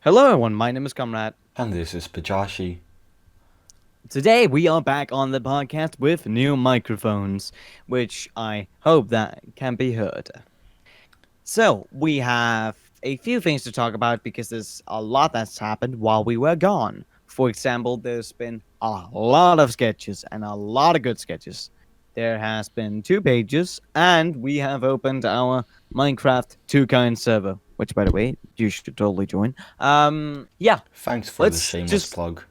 Hello everyone, my name is Comrade. And this is Pajashi. Today we are back on the podcast with new microphones, which I hope that can be heard. So, we have a few things to talk about because there's a lot that's happened while we were gone. For example, there's been a lot of sketches and a lot of good sketches. There has been 2 pages, and we have opened our Minecraft 2Kinds server, which, by the way, you should totally join. Yeah, Thanks for the let's shameless just plug.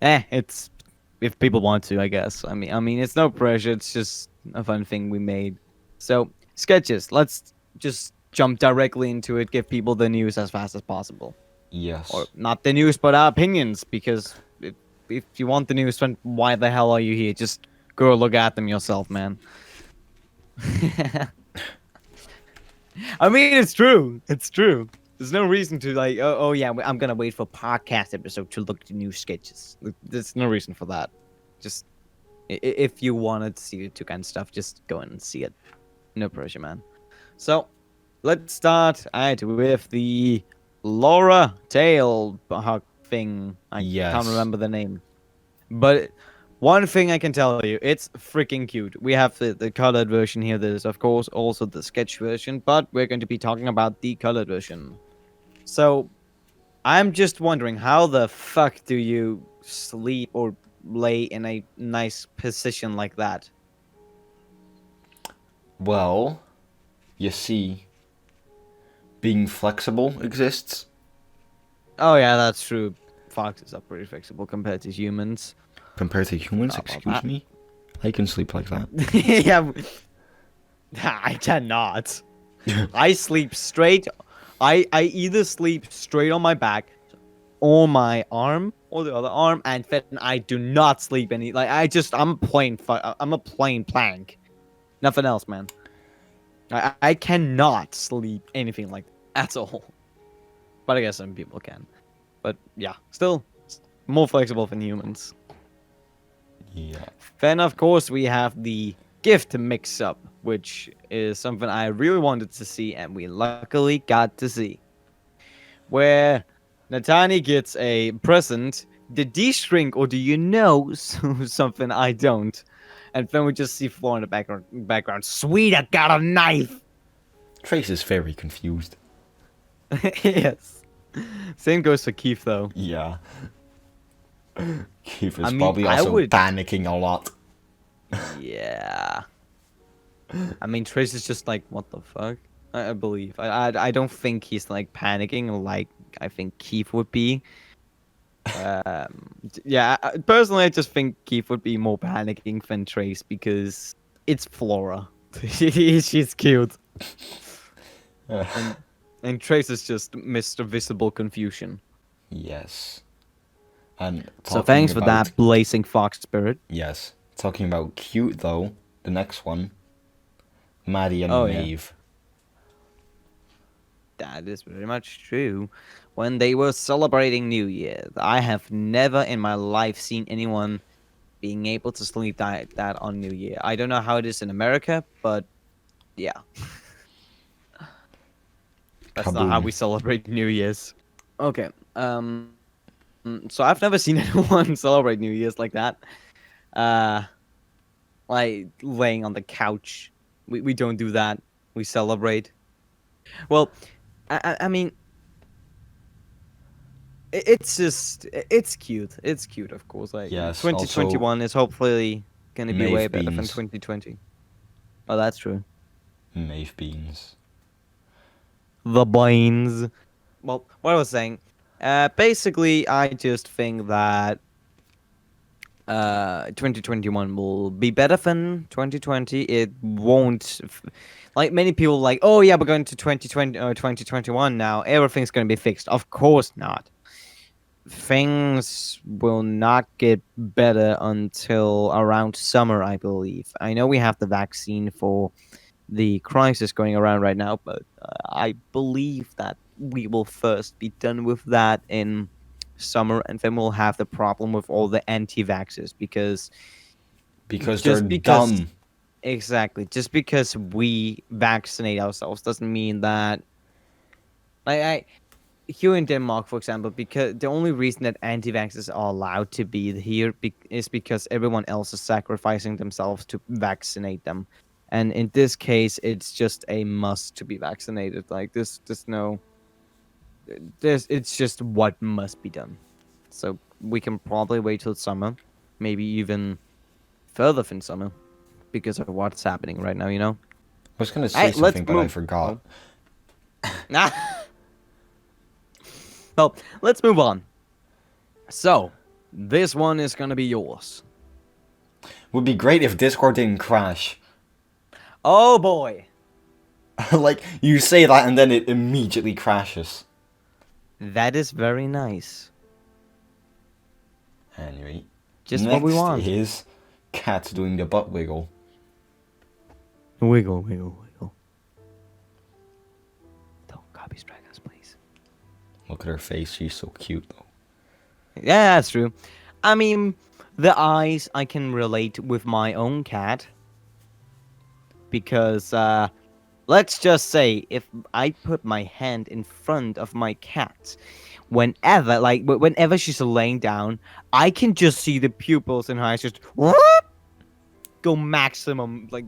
it's if people want to, I guess. I mean, it's no pressure. It's just a fun thing we made. So sketches. Let's just jump directly into it. Give people the news as fast as possible, or Yes. not the news, but our opinions. Because if you want the news, then why the hell are you here? Just go look at them yourself, man. I mean, it's true. It's true. There's no reason to like. Oh yeah, I'm gonna wait for podcast episode to look at the new sketches. There's no reason for that. Just if you wanted to see the 2Kinds stuff, just go in and see it. No pressure, man. So let's start with the Laura Tail thing. I can't Yes. remember the name, but one thing I can tell you, it's freaking cute. We have the colored version here. There's, of course, also the sketch version, but we're going to be talking about the colored version. So, I'm just wondering, how the fuck do you sleep or lay in a nice position like that? Well, you see, being flexible exists. Oh, yeah, that's true. Foxes are pretty flexible compared to humans. Compared to humans, How about excuse me? I can sleep like that. that? Yeah, I cannot. I sleep straight. I either sleep straight on my back, or my arm, or the other arm, and then I do not sleep any. Like I'm a plain plank. Nothing else, man. I cannot sleep anything like that at all. But I guess some people can. But yeah, still more flexible than humans. Yeah. Then of course we have the gift mix-up, which is something I really wanted to see, and we luckily got to see. Where Natani gets a present, the D-string, or do you know something I don't? And then we just see Floor in the background. Sweet, I got a knife. Trace is very confused. Yes. Same goes for Keith though. Yeah. Keith I is mean, probably I also would. panicking a lot. Yeah. I mean, Trace is just like, what the fuck? I believe. I don't think he's like panicking like I think Keith would be. Yeah. Personally, I just think Keith would be more panicking than Trace because it's Flora. She's cute, and and Trace is just Mr. Visible Confusion. Yes. And So talking thanks for about... that, Blazing Fox Spirit. Yes. Talking about cute, though, the next one. Maddie and Oh yeah. Maeve. That is very much true. When they were celebrating New Year, I have never in my life seen anyone being able to sleep that on New Year. I don't know how it is in America, but yeah, that's not how Kaboom. we celebrate New Year's. Okay. So I've never seen anyone celebrate New Year's like that. Uh, like laying on the couch. We don't do that. We celebrate. Well, I mean, it's cute. It's cute, of course. Like Yes, also 2021 is hopefully gonna be way Maeve better than beans. 2020. Oh, that's true. Maeve beans. The beans. Well, what I was saying, basically, I just think that 2021 will be better than 2020. It won't, like many people, like, oh yeah, we're going to 2020 or 2021 now. Everything's gonna be fixed. Of course not. Things will not get better until around summer, I believe. I know we have the vaccine for the crisis going around right now, but I believe that we will first be done with that in summer, and then we'll have the problem with all the anti-vaxxers Because they're just because dumb. exactly just because we vaccinate ourselves doesn't mean that I here in Denmark, for example, because the only reason that anti-vaxxers are allowed to be here is because everyone else is sacrificing themselves to vaccinate them, and in this case, it's just a must to be vaccinated. Like there's no, it's just what must be done. So we can probably wait till summer, maybe even further than summer, because of what's happening right now. I was gonna All say right, let's something, but I move. Oh, forgot. well, let's move on. So, this one is gonna be yours. Would be great if Discord didn't crash. Oh boy, Like, you say that and then it immediately crashes. that is very nice. Anyway, Just what we next want. is Cat doing the butt wiggle. Wiggle, wiggle, wiggle. Don't copy strike us, please. Look at her face, she's so cute though. Yeah, that's true. I mean, the eyes I can relate with my own cat because let's just say if I put my hand in front of my cat, whenever she's laying down, I can just see the pupils in her eyes just whoop, go maximum like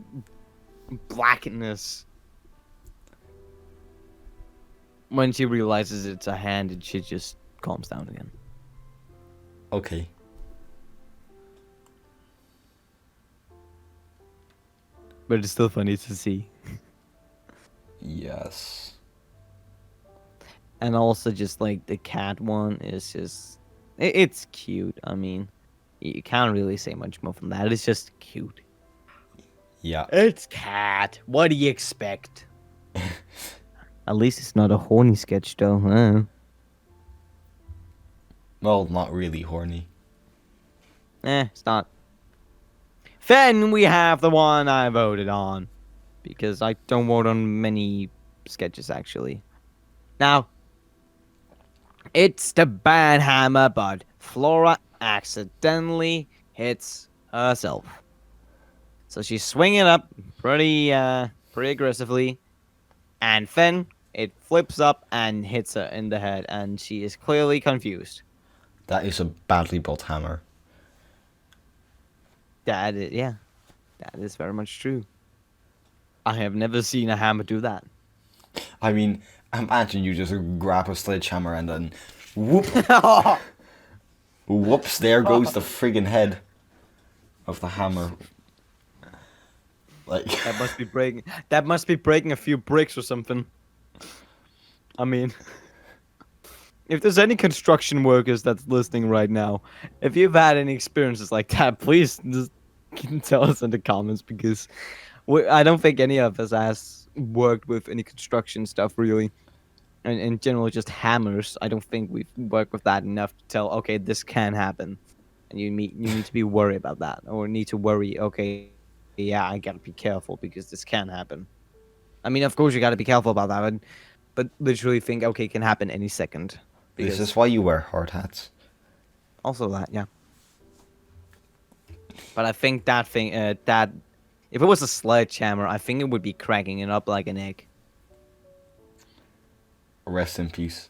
blackness when she realizes it's a hand and she just calms down again. Okay. But it's still funny to see. Yes. And also just like the cat one is just it's cute. I mean, you can't really say much more from that. It's just cute. Yeah. It's cat. What do you expect? At least it's not a horny sketch though. Well, not really horny. It's not. Then we have the one I voted on. Because I don't vote on many sketches actually. Now, it's the bad hammer, but Flora accidentally hits herself. So she's swinging up pretty aggressively, and then it flips up and hits her in the head, and she is clearly confused. That is a badly built hammer. Yeah, that is very much true. I have never seen a hammer do that. I mean, imagine you just grab a sledgehammer and then whoop, whoops, there goes the friggin' head of the hammer. Like, That must be breaking. That must be breaking a few bricks or something. I mean, if there's any construction workers that's listening right now, if you've had any experiences like that, please just tell us in the comments because I don't think any of us has worked with any construction stuff really. And in general, just hammers. I don't think we've worked with that enough to tell. Okay, this can happen, and you need to be worried about that, or need to worry. Okay, yeah, I gotta be careful because this can happen. I mean, of course, you gotta be careful about that, but literally think, okay, it can happen any second. this is Because why you wear hard hats. also that, yeah. But I think that if it was a sledgehammer, I think it would be cracking it up like an egg. Rest in peace.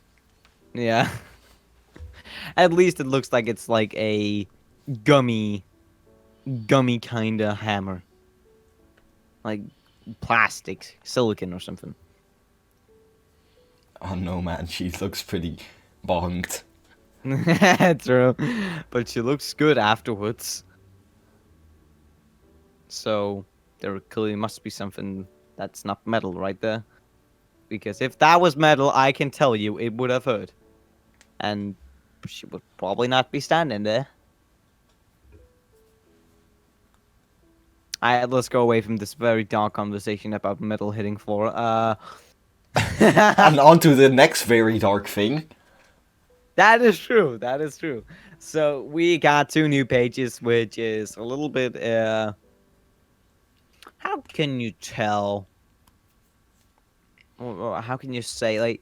Yeah. At least it looks like it's like a gummy kind of hammer. Like plastic, silicon or something. Oh no, man, she looks pretty bonked. True. But she looks good afterwards. So there clearly must be something that's not metal right there. Because if that was metal, I can tell you it would have hurt. And she would probably not be standing there. Let's go away from this very dark conversation about metal hitting floor. And on to the next very dark thing. That is true. That is true. So we got two new pages, which is a little bit. How can you tell? Or how can you say like?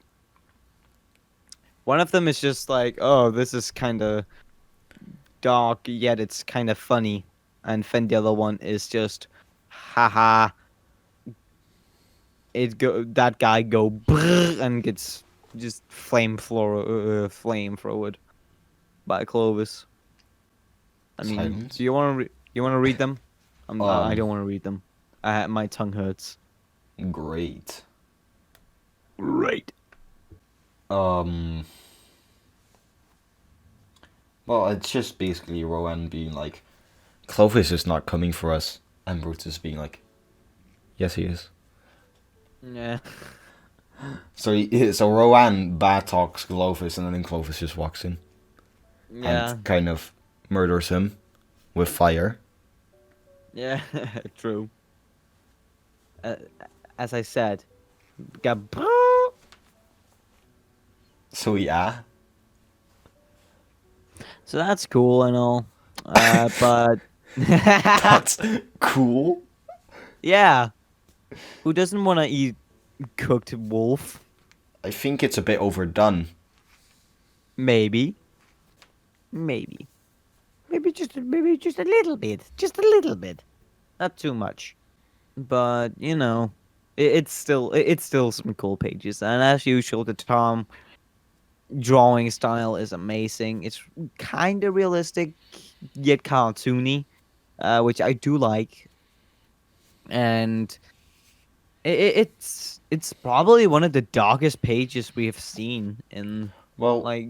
One of them is just like, oh, this is kind of dark, yet it's kind of funny, and then the other one is just, haha. That guy go brrr and gets just flamethrowered by Clovis. I mean, do Silence. you want to read them? I Um, don't want to read them. My tongue hurts. great. Right. Um, well, it's just basically Rowan being like, Clovis is not coming for us, and Brutus being like, yes, he is. Yeah. So Rowan bad talks Clovis, and then Clovis just walks in and Yeah. kind of murders him with fire. Yeah. True. Uh, as I said, got. So yeah, So that's cool and all. But that's cool. yeah, who doesn't want to eat cooked wolf? I think it's a bit overdone. Maybe, maybe, maybe just a little bit, just a little bit, not too much. But it's still some cool pages, and as usual, the Tom drawing style is amazing. It's kind of realistic yet cartoony, which I do like, and it's probably one of the darkest pages we have seen in Well, like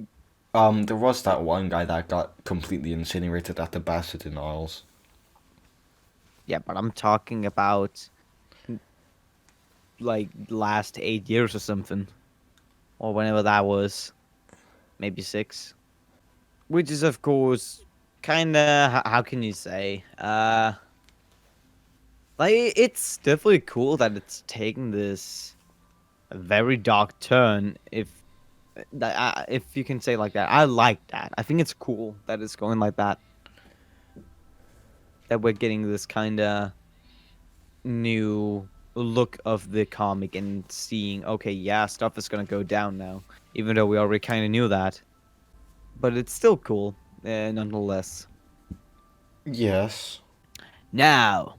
there was that one guy that got completely incinerated at the Basildon Isles. yeah, but I'm talking about like last 8 years or something, or whenever that was, maybe six, which is of course kind of how can you say like it's definitely cool that it's taking this very dark turn if you can say like that. I like that. I think it's cool that it's going like that, that we're getting this kind of new look of the comic and seeing, okay, yeah, stuff is gonna go down now, even though we already kind of knew that, but it's still cool, nonetheless. Yes. Now,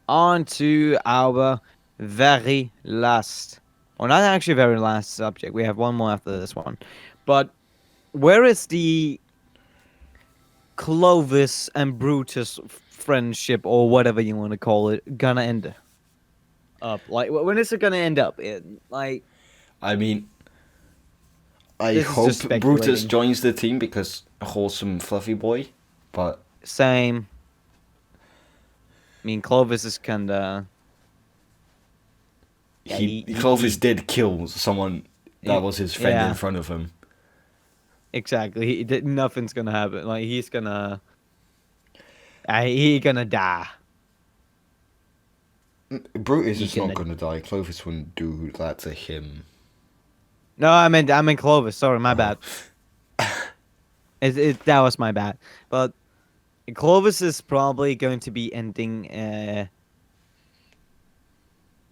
on to our very last, or not actually very last subject. We have one more after this one, but where is the Clovis and Brutus friendship, or whatever you want to call it, gonna end up? Like, when is it gonna end up? Like, I mean, I this is just hope Brutus speculating. joins the team because a wholesome fluffy boy, but Same. I mean, Clovis is kinda. Yeah, Clovis did kill someone that was his friend in yeah, front of him. exactly. Nothing's gonna happen. Like, he gonna die. Brutus He is not gonna. gonna die. Clovis wouldn't do that to him. No, I meant Clovis. Sorry, my Oh, bad. That was my bad. But Clovis is probably going to be ending.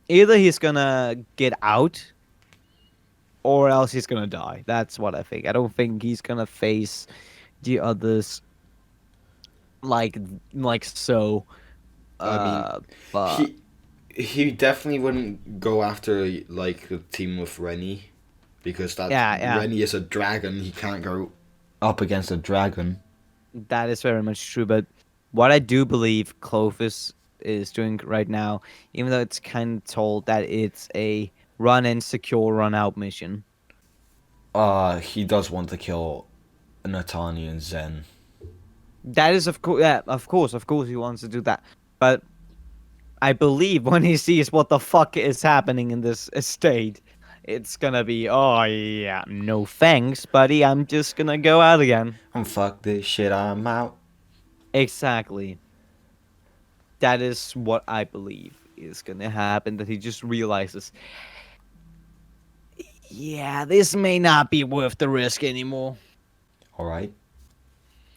Either he's gonna get out, or else he's gonna die. That's what I think. I don't think he's gonna face the others like like so. I mean, But he he definitely wouldn't go after like a team with Rennie because that yeah, yeah, Rennie is a dragon. He can't go up against a dragon. that is very much true. But what I do believe Clovis is doing right now, even though it's kind of told that it's a run in, secure, run out mission. He does want to kill Natani and Zen. That is, of course, yeah, of course, he wants to do that. But I believe when he sees what the fuck is happening in this estate, it's gonna be, oh yeah, no thanks, buddy. I'm just gonna go out again. Fuck this shit, I'm out. Exactly. That is what I believe is gonna happen. That he just realizes, yeah, this may not be worth the risk anymore. Alright.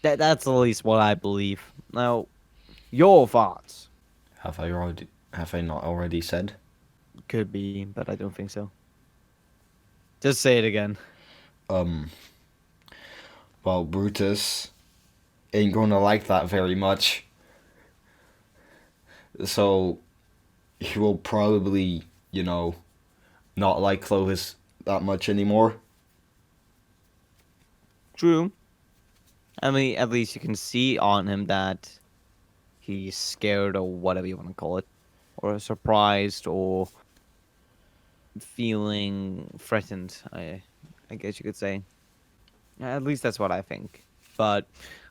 That's at least what I believe. Now, your thoughts Have I not already said? could be, but I don't think so. Just say it again. Um well, Brutus ain't gonna like that very much. So he will probably, not like Clovis that much anymore. true. I mean, at least you can see on him that he's scared or whatever you want to call it, or surprised or feeling threatened. I guess you could say. At least that's what I think. But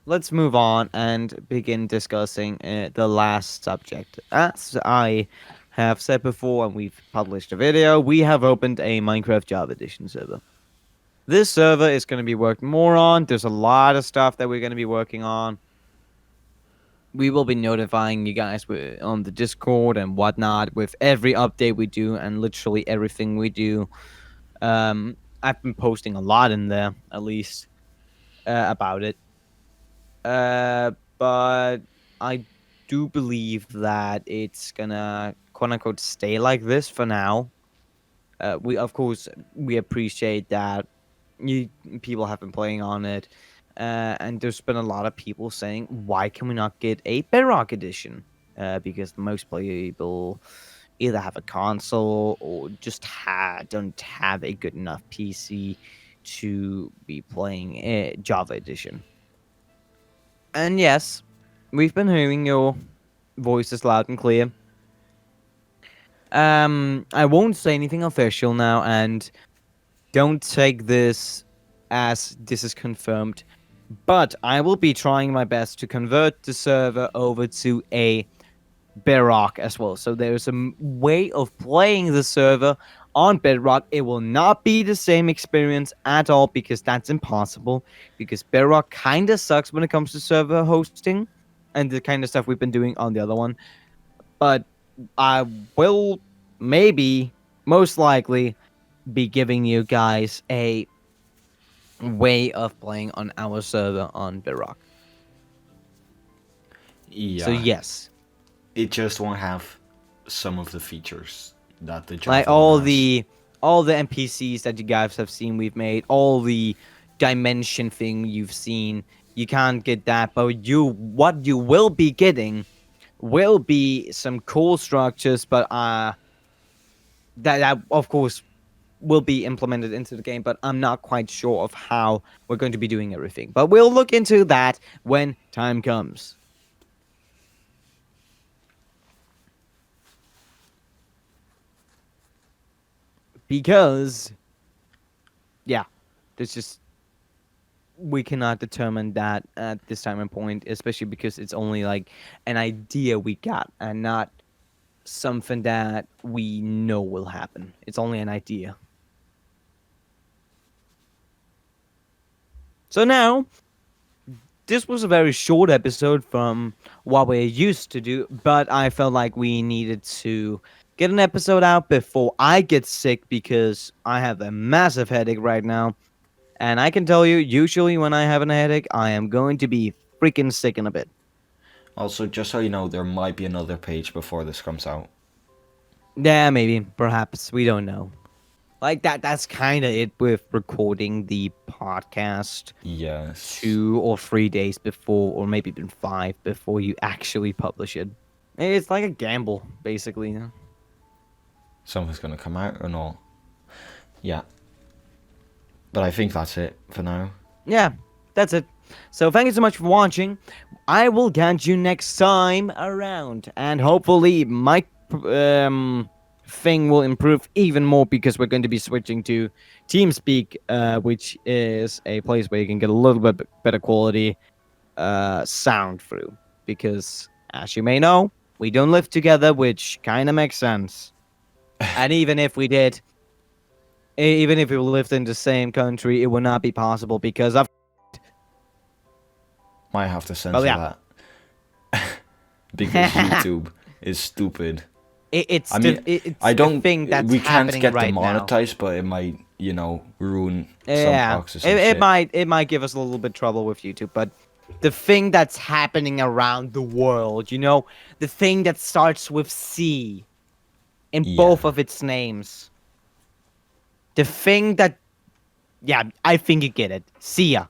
let's move on and begin discussing the last subject. As I have said before, and we've published a video, we have opened a Minecraft Java Edition server. This server is going to be worked more on. There's a lot of stuff that we're going to be working on. We will be notifying you guys on the Discord and whatnot with every update we do and literally everything we do. I've been posting a lot in there, at least, about it. But I do believe that it's gonna quote unquote stay like this for now. We of course we appreciate that you people have been playing on it, and there's been a lot of people saying, why can we not get a Bedrock edition? Because most people either have a console or just don't have a good enough PC to be playing a Java edition. And yes, we've been hearing your voices loud and clear. I won't say anything official now, and don't take this as this is confirmed. But I will be trying my best to convert the server over to a Bedrock as well. So there's a way of playing the server on Bedrock. It will not be the same experience at all because that's impossible. Because Bedrock kind of sucks when it comes to server hosting and the kind of stuff we've been doing on the other one. But I will maybe, most likely, be giving you guys a way of playing on our server on Bedrock. So Yeah, yes, it just won't have some of the features that the like Java one has. all the NPCs that you guys have seen we've made, all the dimension thing you've seen, you can't get that. But what you will be getting will be some cool structures, but that of course will be implemented into the game, but I'm not quite sure of how we're going to be doing everything. But we'll look into that when time comes. Because, yeah, there's just we cannot determine that at this time and point, especially because it's only like an idea we got and not something that we know will happen. It's only an idea. So now, this was a very short episode from what we're used to do, but I felt like we needed to get an episode out before I get sick because I have a massive headache right now. And I can tell you, usually when I have a headache, I am going to be freaking sick in a bit. Also, just so you know, there might be another page before this comes out. Yeah, maybe, perhaps, we don't know. Like that's kind of it with recording the podcast Yes. 2 or 3 days before, or maybe even 5 before you actually publish it. It's like a gamble, basically. Something's gonna come out or not. Yeah. But I think that's it for now. Yeah, that's it. So thank you so much for watching. I will catch you next time around, and hopefully my thing will improve even more because we're going to be switching to TeamSpeak, which is a place where you can get a little bit better quality sound through. Because as you may know, we don't live together, which kind of makes sense. And even if we did, even if we lived in the same country, it would not be possible because of. Might have to Well, censor yeah. that. Because YouTube is stupid. It's I mean, it's I the don't. thing that's We can't happening get right now. demonetized, but it might, ruin some Yeah, talks or some it shit. might give us a little bit trouble with YouTube, but the thing that's happening around the world, the thing that starts with C in both Yeah. of its names, the thing that, yeah, I think you get it. See ya.